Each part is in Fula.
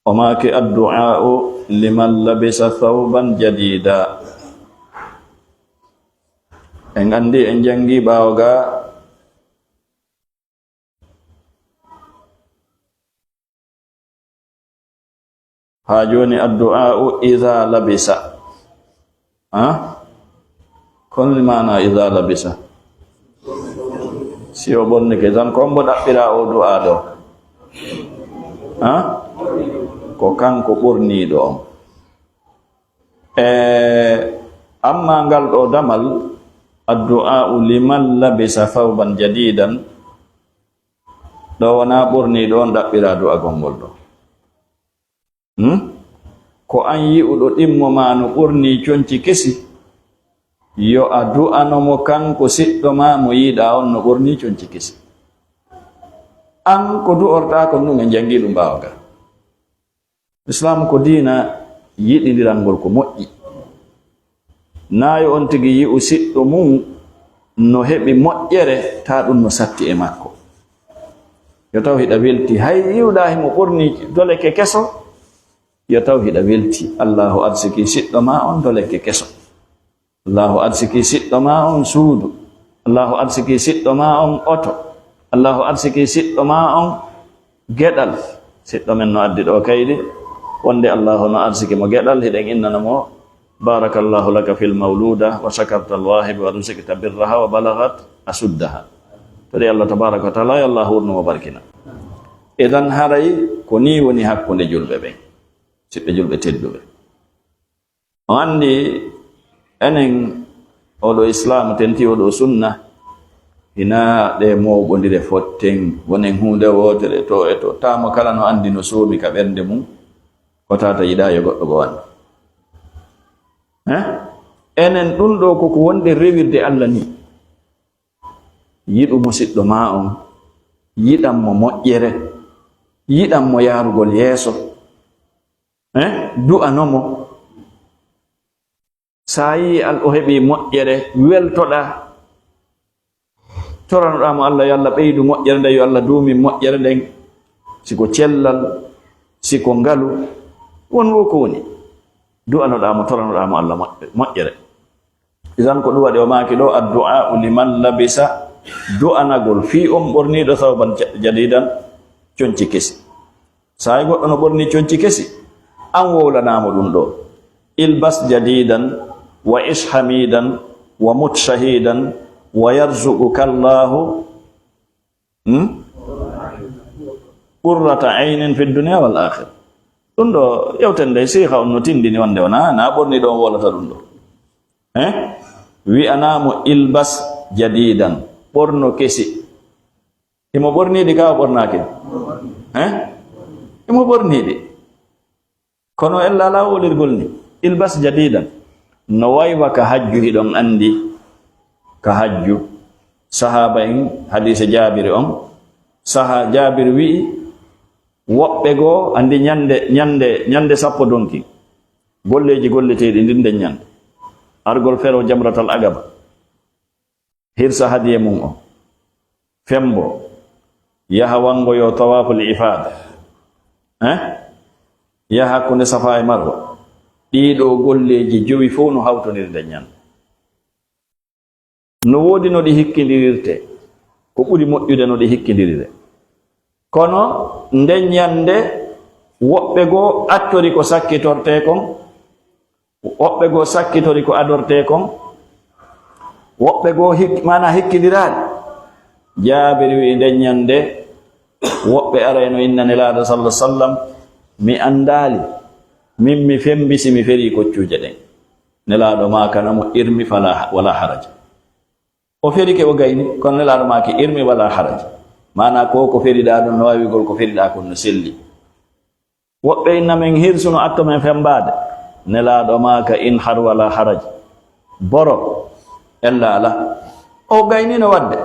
o maaki addu'a'u liman labisa thawban jadida. En andi en jangi ɓaawo ga ha joni addu'a'u idha labisa kon mana idha labisa si o bonni ke tan ko mbo ɗaɓɓira o du'a ɗo ko kanko ɓurniɗo on amma ngal ɗo damal addu'a'u liman labisa thawban jadidan ɗo wona ɓurniɗo on ɗaɓɓira du'a gongol ɗo ko an yi'uɗo ɗimmo ma no ɓurni conci kesi yo a du'anomo kanko siɗɗo ma mo yiɗa on no ɓurni conci kesi. An ko du'orta ko ɗum en jangi ɗum ɓawaga. Islam ko diina yiɗidirangol ko moƴƴi. Nayo on tigi yi'u siɗɗo mum no heɓi moƴƴere ta ɗum no satti e makko. Yo taw hiɗa welti hay yiwɗa himo ɓurni doleke keso yo taw hiɗa welti Allahu arsiki siɗɗo ma on doleke keso. Allahu arsiki siɗɗo ma on suudu. Allahu arsiki siɗɗo ma on oto. Allahu arsiki siɗɗo ma on geɗal. Siɗɗo men no addi ɗo kaydi wonde Allahu no arsiki mo geɗal hiɗen innana mo barakallahu laka fil mawluda wa shakarta alwahibi wa rusikta birraha wa balagat asuddaha. Tadi Allah tabaraka wa taala ya Allah hurno mo barkina. Idan haray ko ni woni hakkunde julɓe ɓen siɓɓe julɓe tedduɓe. O andi enen oɗo islam tenti oɗo sunna hina ɗe mowɓodire fotten wonen hunde wotere to e to tamo kala no andi no soomi ka ɓernde mum ko tata yiɗa yo goɗɗo go wanda enen ɗum ɗo koko wonde rewirde Allah ni yiɗu musidɗo ma on yiɗanmo moƴƴere yiɗanmo yarugol yeeso du'anomo sa yi o heɓi moƴƴere weltoɗa toranoɗamo Allah yo Allah ɓeydu moƴƴere nde yo Allah duumi moƴƴere nden siko cellal siko ngalu won wo ko woni du'anoɗamo toranoɗamo Allah moƴƴere. Idan ko ɗum waɗi o maaki ɗo addu'a'u liman labisa du'anagol fi on ɓorniɗo thawban jadidan conci kesi. Sa yi goɗɗo no ɓorni conci kesi an wowlanamo ɗum ɗo ilbas jadidan wa ish hamidan wa mut shahidan wa yarzuquka Allahu qurrata aynin fi dunya wal akhir. Ɗum ɗo yewtende siha on no tindini wonde wona na ɓorni ɗo wolata ɗum ɗo wi'anamo ilbas jadidan ɓorno kesi imo ɓorniɗi ka o ɓornaki imo ɓorniɗi kono ella la wolirgol ni ilbas jadidan no waywa ka hajju hiɗon andi ka hajju sahaba en hadise jabiri on saha jabiri wi'i woɓɓe goo andi ñande sappo donki golleji golleteɗi ndinde ñande argol fero jamratal agaba hirsa hadiye mum o fembo yaha wangoyo tawaful ifada yaha hakkunde safa e marwa ɗiɗo golleji jowi fof no hawtonirde ñande no woodi no ɗi hikkidirirte ko ɓuri moƴƴude no ɗi hikkidirire kono nden ñande woɓɓe goo attori ko sakkitorte kon woɓɓe goo sakkitori ko adorte kon woɓɓe goo mana hikkidiraɗi Jaabir wi nden ñande woɓɓe arayno inna nelaɗo sallallahu alaihi wasallam mi andali min mi fembisi mi feri koccuje ɗen nelaɗo ma kanamo irmi wala haraj o feri ke o gayni kono nelaɗo ma ke irmi wala haraj mana ko feriɗa ɗum no wawigol ko feriɗa kon no selli woɓɓe inna men hirsuno atto men fembade nelaɗo ma ka in har wala haraj boro ella ala o gayni no wadde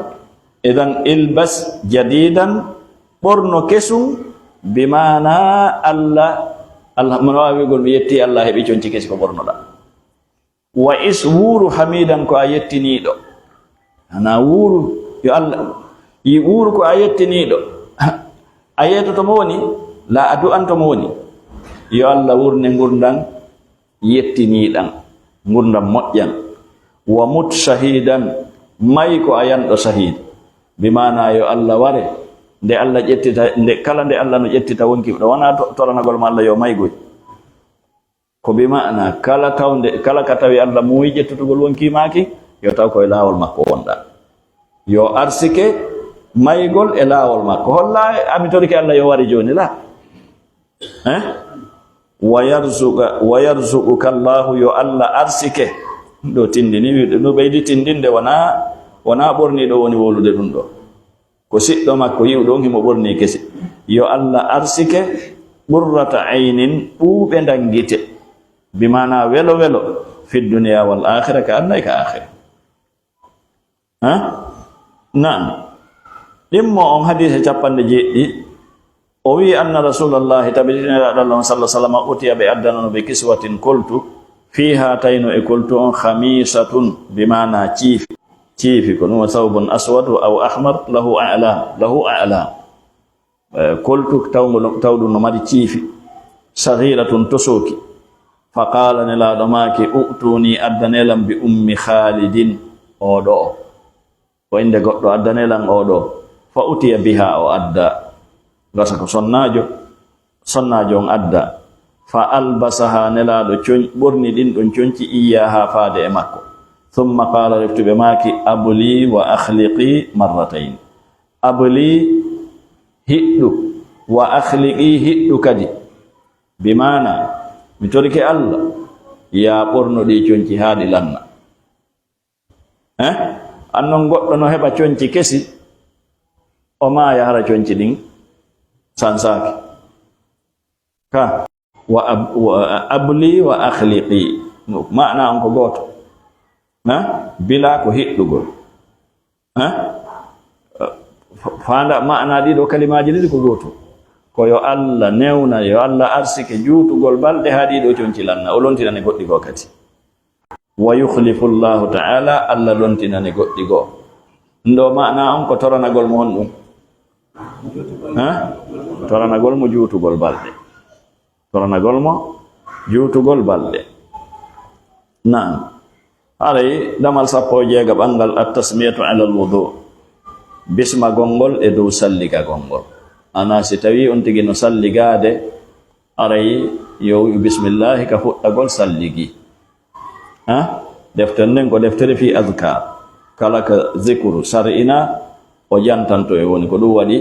idan ilbas jadidan ɓorno kesum bimana Allah mono wawigol mi yetti Allah heɓi conci kesi ko ɓornoɗa wa is wuuru hamidan ko a yettiniɗo ana wuuru yo Allah yi wuuru ko a yettiniɗo a yetotomo woni la a du'antomo woni yo Allah wurne ngurdam yettiniɗam ngurdam moƴƴam wa mut shahidan may ko ayan ɗo shahid bimana yo Allah ware nde Allah ƴettita nde kala nde Allah no ƴettita wonki ɗo wona toranagol ma Allah yo maygoy ko bimana kala tawde kala ka tawi Allah muyi ƴettutugol wonki maki yo taw koye lawol makko wonɗa yo arsike maygol e lawol makko holla ami torike Allah yo wari joni la wa yarzuquka Allahu yo Allah arsike do tindini no ɓeydi tindinde wona ɓorni ɗo woni wolude ɗum ɗo ko siɗɗo makko yiw ɗon himo ɓorni kesi yo Allah arsike ɓurrata aynin ɓuuɓe dangite bimana welo welo fi dunya wal akhirah ka annay ka akhirah na'am ɗimmo on hadise capanɗe jeɗɗi o wi anna rasulullahi tabitinaɗo Allah sallallahu alaihi wasallam utiya ɓe addanono ɓe kiswatin koltu fiha tayno e koltu on khamisatun bimana ciifi ko ɗum thawbun aswadu aw ahmar lahu a'lam koltu tawɗum no mari ciifi saghiratun tosoki fa qala nelaɗo maki utuni addanelam bi ummi khalidin oɗo ko inde goɗɗo addanelam oɗo fa utiya biha o adda gasa ko sonnajo on adda fa albasaha nelaɗo ɓorni ɗin ɗon conci iyaha faade e makko thumma qala reftuɓe maki abli wa akhliqi marratayn abli hiɗɗu wa akhliqi hiɗɗu kadi bimana mi torike Allah ya ɓorno ɗi conci haaɗi lanna annon goɗɗo no heɓa conci kesi o ma yahara conci ɗin sansaki ka wa abli wa akhliqi ma'na on ko goto bila ko hiɗɗugol fanda ma'na ɗiɗo kalimaji ɗiɗi ko goto ko yo Allah newna yo Allah arsike juutugol balɗe ha ɗiɗo conci lanna o lontinane goɗɗi goo kadi wa yukhlifu llahu ta'ala Allah lontinane goɗɗi goo ndo ma'na on ko toranagol mo on ɗum toranagol mo juutugol balɗe toranagol mo juutugol balɗe na'am aray damal sappo jeega ɓangal at-tasmiyatu ala al-wudu bisma gongol e dow salliga gongol ana si tawi on tigi no salligade aray yo bismillah ka fuɗɗagol salligi deftere nden ko deftere fi adkar kala ka zikru sar'ina o jantanto e woni ko ɗum waɗi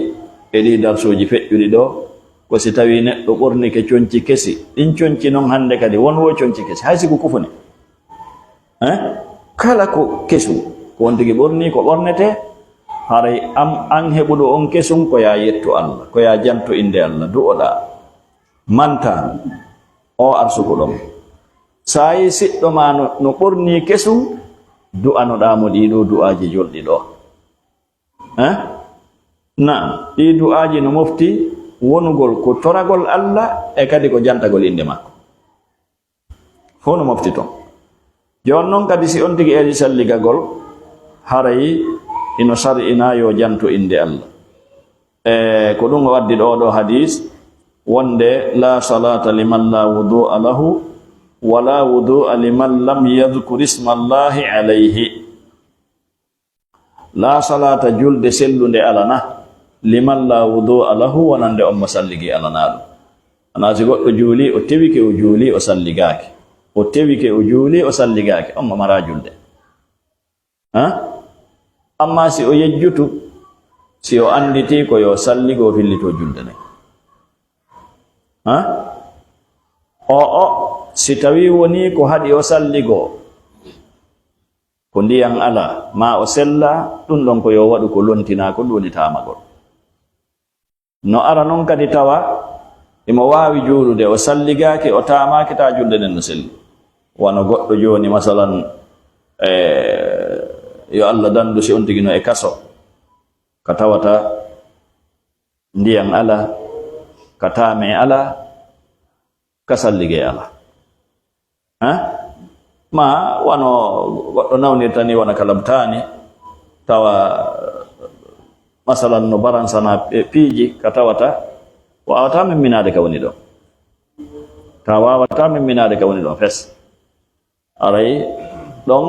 e ɗi darsoji feƴƴuɗi ɗo ko si tawi neɗɗo ɓorni ke conci kesi ɗin conci noon hande kadi won wo conci kesi hay sigo kufuni kala ko kesu ko won tigi ɓorni ko ɓornete haray an heɓuɗo on kesum ko ya yetto Allah ko ya janto inde Allah du'oɗa manta o arsuko ɗon sayi siɗɗo ma no ɓorni kesum du'anoɗamo ɗiɗo du'aji jolɗi ɗo na'am ɗi du'aji no mofti wonugol ko toragol Allah e kadi ko jantagol inde makko fo no mofti ton jon noon kadi si on tigi eri salligagol haray ino sar'ina yo janto inde Allah ko ɗum o waddi ɗo hadis wonde la salata liman la wudu'a lahu wala wudu'a liman lam yadhkur isma Allahi alayhi la salata julde sellunde alana liman la wudu'a lahu wonande on mo salligi alanaɗum anasi goɗɗo juuli o tewike o juuli o salligaki o tewike o juuli o salligaki on mo mara julde amma si o yejjutu si o anditi ko yo salligo fillito julde ne o si tawi woni ko haɗi o salligo ko ndiyan ala ma o sella ɗum ɗon ko yo waɗu ko lontina ko ɗum woni tamagol no ara noon kadi tawa imo wawi juulude o salligaki o tamaki ta julde nden no selli wano goɗɗo joni masalan yo Allah dandu si on tigi no e kaso ka tawata ndiyan ala ka tame ala ka sallige ala ma wano goɗɗo nawnirtani wona ka labtani tawa masalan no baransana piiji ka tawata wawata min minade ka woni ɗo tawawata min minade ka woni ɗo fes aray ɗon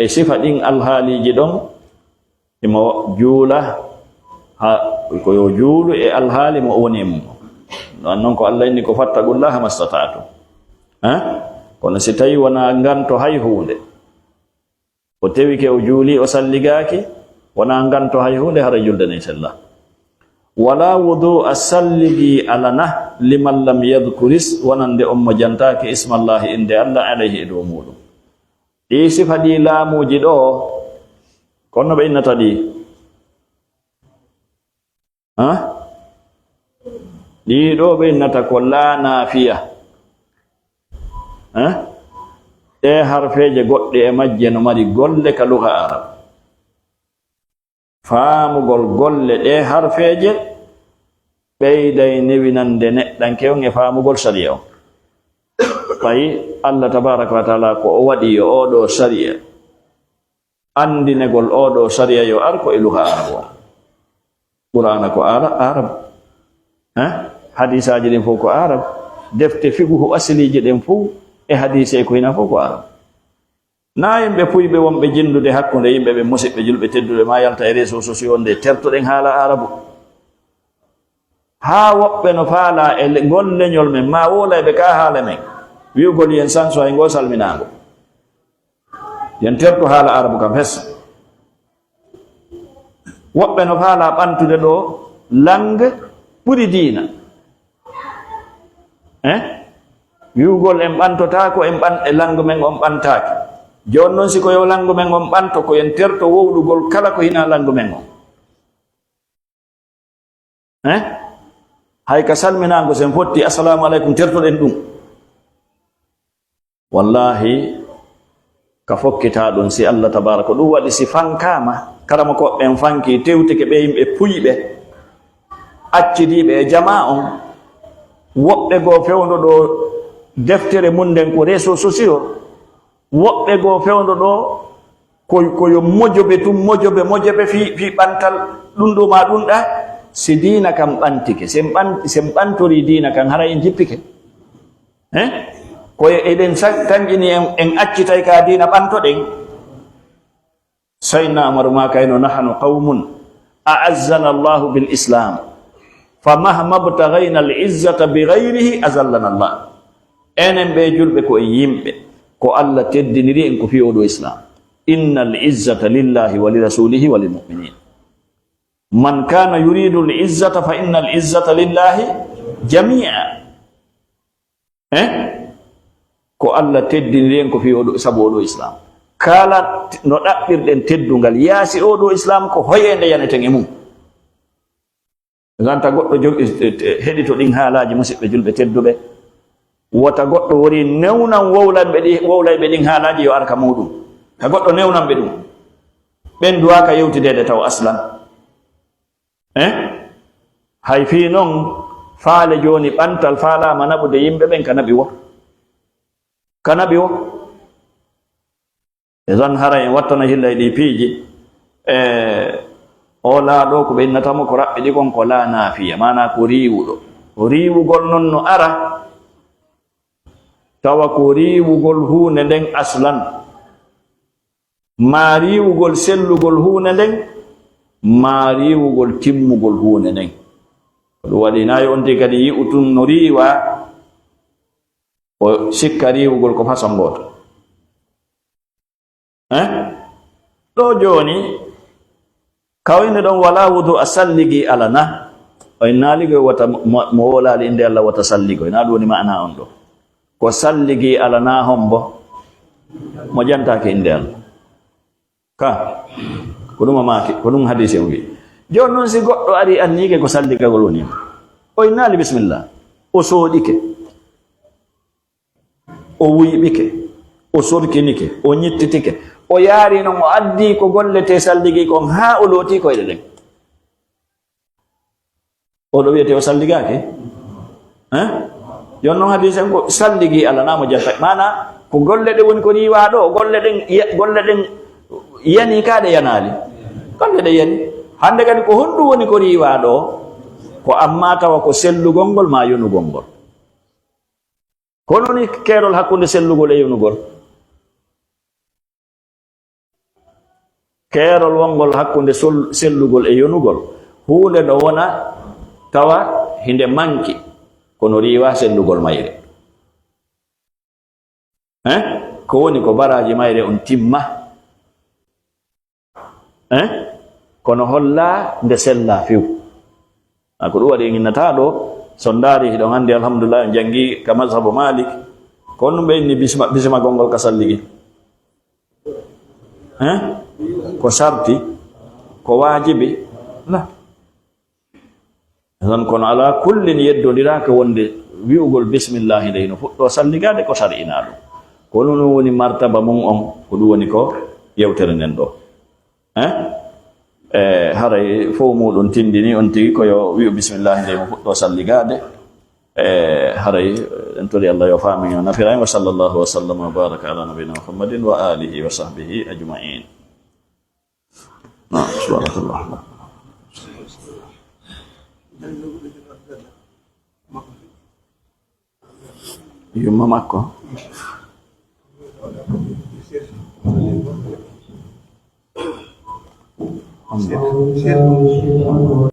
e sifa ɗin alhaaliji ɗon imo juula ha koyo juulu e alhaali mo woni mum non ko Allah inni ko fattaqullaha mastata'tu kono si tawi wona nganto hay hunde o tewi ke o juuli o salligaki wona nganto hay hunde hara juldane sallah wala wudu as-salligi alana liman lam yadhkuris wonande umma jantaki ismallahi inde Allah alayhi do mudum ɗi sifa ɗi laamuji ɗo kono ɓe innata ɗi ɗi ɗo ɓe innata ko la nafiya ɗe harfeje goɗɗe e majje no mari golle ka luha arab faamugol golle ɗe harfeje ɓeyday newinande neɗɗanke on e faamugol sariya on tawi Allah tabaraka wa taala ko o waɗi yo oɗo sariya andinegol oɗo sariya yo ar ko e luha arab on qur'ana ko arab hadisaji ɗin fof ko arab defte figuhu asiliji ɗen fof e hadise ko hina fof ko arab na yimɓe puyɓe wonɓe jindude hakkunde yimɓe ɓe musidɓe julɓe tedduɓe ma yalta e réseaux sociaux nde tertoɗen haala arabu ha woɓɓe no faala e ngol leñol men ma wolayɓe ka haala men wi'ugol yen sanso hay ngo salminago yen terto haala arabu kam fes woɓɓe no faala ɓantude ɗo langue ɓuri diina wi'ugol en ɓantotako en langue men on ɓantaki joni noon siko yo langue men on ɓanto ko yen terto wowlugol kala ko hina langue men on hay ka salminago sen fotti assalamu aleykum tertoɗen ɗum wallahi ka fokkita ɗum si Allah tabaraka ɗum waɗi si fankama karama koɓɓen fanki tewtike ɓe yimɓe puyɓe accidiɓe e jama on woɓɓe goo fewndo ɗo deftere munden ko réseaux sociaux woɓɓe goo fewndo ɗo koyo mojobe fi ɓantal ɗum ɗo ma ɗum ɗa si diina kam ɓantike sen ɓantori diina kam hara en jippike koye eɗen kanƴini en accitay ka diina ɓantoɗen sayna amaru ma kayno nahnu qawmun a'azzana allahu bil islam famahma btagayna al izzata bigayrihi azallana allah enen ɓe julɓe ko e yimɓe ko Allah teddiniri en ko fi oɗo islam innal izzata lillahi wa lirasulihi wa lilmuminin man kana yuridu al izzata fa innal izzata lillahi jami'a ko Allah teddiniri en ko fi oɗo sabu oɗo islam kala no ɗaɓɓirɗen teddungal yaasi oɗo islam ko hoyende yaneten e mum ganta goɗɗo heɗito ɗin haalaji musidɓe julɓe tedduɓe wota goɗɗo wori newnan wowlayɓe ɗin haalaji yo arka muɗum ka goɗɗo newnanɓe ɗum ɓen duwaka yewtidede taw aslan hay fi noon faale joni ɓantal faalama naɓude yimɓe ɓen ka naɓi wo e zan hara en wattana hillay ɗi piiji o laaɗo ko ɓe innatamo ko raɓɓe ɗi kon ko la naafiya mana ko riwuɗo riwugol noon no ara tawa ko riwugol hunde nden aslan ma riwugol sellugol hunde nden ma riwugol timmugol hunde nden ko ɗum waɗi nayi on ti kadi yi'utun no riwa o sikka riwugol ko façon goto ɗo joni kawinde ɗon wala wudu a salligi alana o en naaligoy wata mo wolali inde Allah wata salligoy na ɗum woni ma'ana on ɗo ko salligi alana hombo mo jantake inde Allah ka ko ɗum amaki ko ɗum hadise o wi joni noon si goɗɗo ari annike ko salligagol woni o en naali bisimillah o sooɗike o wuyɓike o sorkinike o ñittitike o yaari noon o addi ko gollete salligi kon ha o looti koyɗe ɗen oɗo wiyete o salligaki jon noon hadise ko salligi alanamo janta mana ko golle ɗe woni ko riwa ɗo golle ɗen yani kaɗe yanali golle ɗe yani hande kadi ko honɗum woni ko riwa ɗo ko amma tawa ko sellugol ngol ma yonugol ngol ko hono ni kerol hakkunde sellugol e yonugol. Kerol wongol hakkunde sellugol e yonugol hunde do wona tawa hinde manki kono riwa sellugol mayre. Ko woni ko baraji mayre on timma. Kono holla nde sella fiw. Ko ɗum waɗi nginnata ɗo sondari hiɗon hannde alhamdulillah jangi ka mazhabu Malik kono ɓe inni bisma gongol ka salligi. Ko sarti ko wajibi la non kono ala kullin yeddodira ko wonde wi'ugol bismillah leyno fuɗɗo salligade ko sar'ina ɗum kono no woni martaba mum on ko ɗum woni ko yewtere nden ɗo haray fof muɗum tindini on tigi koyo wi'u bismillah ndeymo fuɗɗo salligade haray en tori Allah yo faami o nafiray wa sallallahu wa sallam wa baraka ala nabiyina Muhammadin wa alihi wa sahbihi ajma'in. Subhanallah. Yung mama ko